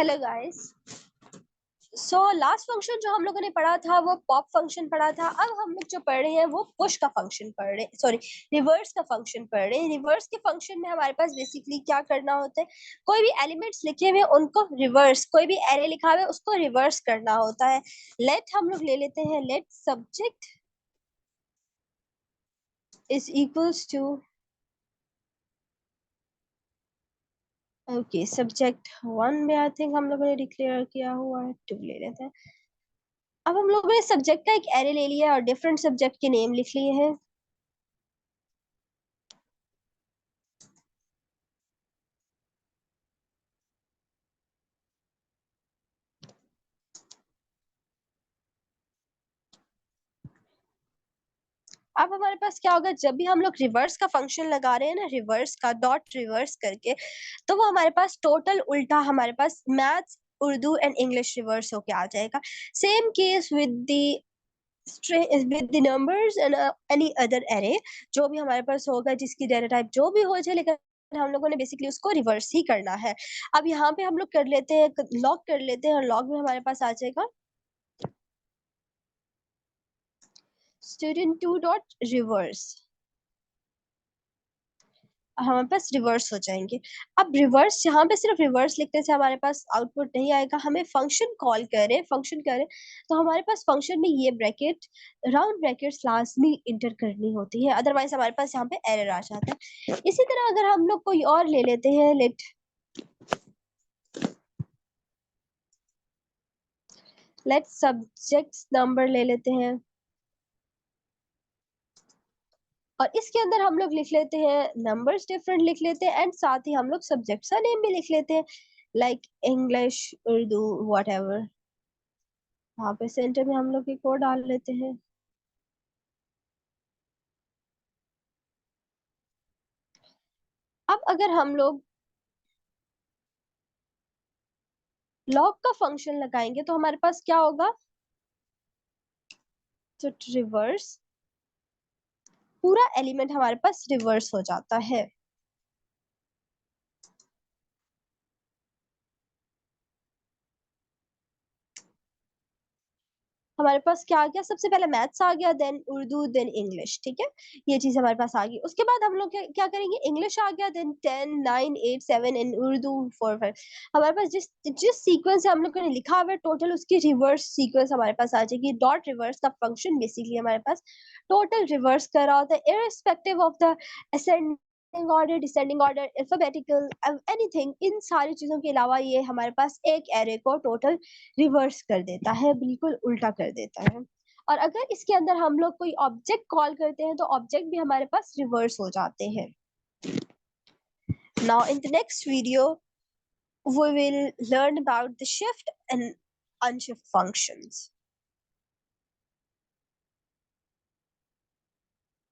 Hello guys. So last function जो हम लोगों ने पढ़ा था वो पॉप फंक्शन पढ़ा था। अब हम लोग जो पढ़ रहे हैं वो पुश का फंक्शन पढ़ रहे हैं, सॉरी रिवर्स का फंक्शन पढ़ रहे हैं। रिवर्स के फंक्शन में हमारे पास बेसिकली क्या करना होता है, कोई भी एलिमेंट्स लिखे हुए उनको रिवर्स, कोई भी एरे लिखा हुआ है उसको रिवर्स करना होता है। लेट हम लोग ले लेते हैं, let subject is equals to, okay subject one में आई थिंक हम लोगों ने डिक्लेयर किया हुआ है, टू ले लेते हैं। अब हम लोगों ने सब्जेक्ट का एक एरे ले लिया और डिफरेंट सब्जेक्ट के नेम लिख लिए हैं। अब हमारे पास क्या होगा, जब भी हम लोग रिवर्स का फंक्शन लगा रहे हैं ना, रिवर्स का डॉट रिवर्स करके, तो वो हमारे पास टोटल उल्टा हमारे पास maths, Urdu and English reverse होके आ जाएगा। Same case with the with the numbers and any other array, जो भी हमारे पास होगा जिसकी डेटा टाइप जो भी हो जाए, लेकिन हम लोगों ने बेसिकली उसको रिवर्स ही करना है। अब यहाँ पे हम लोग कर लेते हैं, लॉग कर लेते हैं, और लॉग में हमारे पास आ जाएगा student 2 डॉट रिवर्स, हमारे पास रिवर्स हो जाएंगे। अब रिवर्स, यहाँ पे सिर्फ रिवर्स लिखने से हमारे पास आउटपुट नहीं आएगा, हमें फंक्शन कॉल करें, फंक्शन करें तो हमारे पास फंक्शन में ये ब्रैकेट, राउंड ब्रैकेट्स लाजमी इंटर करनी होती है, अदरवाइज हमारे पास यहाँ पे एरर आ जाता है। इसी तरह अगर हम लोग कोई और ले लेते हैं, लेट सब्जेक्ट नंबर ले लेते हैं, और इसके अंदर हम लोग लिख लेते हैं नंबर्स डिफरेंट लिख लेते हैं, एंड साथ ही हम लोग सब्जेक्ट का नेम भी लिख लेते हैं, लाइक इंग्लिश, उर्दू, व्हाटएवर। वहां पे सेंटर में हम लोग एक कोड डाल लेते हैं। अब अगर हम लोग लॉग का फंक्शन लगाएंगे तो हमारे पास क्या होगा, तो रिवर्स, पूरा एलिमेंट हमारे पास रिवर्स हो जाता है। हमारे पास क्या आ गया, सबसे पहले मैथ्स आ गया, देन उर्दू, देन इंग्लिश, ठीक है, ये चीज हमारे पास आ गई। उसके बाद हम लोग क्या करेंगे, इंग्लिश आ गया, देन 10 9 8 7, एंड उर्दू 4 5। हमारे पास जिस जिस सीक्वेंस से हम लोग ने लिखा हुआ है टोटल, उसकी रिवर्स सीक्वेंस हमारे पास आ जाएगी। डॉट रिवर्स का फंक्शन बेसिकली हमारे पास टोटल रिवर्स कर रहा होता है, irrespective of the ascending order, descending order, alphabetical, anything. इन सारी चीजों के अलावा ये हमारे पास एक एरे को टोटल रिवर्स कर देता है, बिल्कुल उल्टा कर देता है। और अगर इसके अंदर हम लोग कोई ऑब्जेक्ट कॉल करते हैं तो ऑब्जेक्ट भी हमारे पास रिवर्स हो जाते हैं। Now in the next video we will learn about the shift and unshift functions.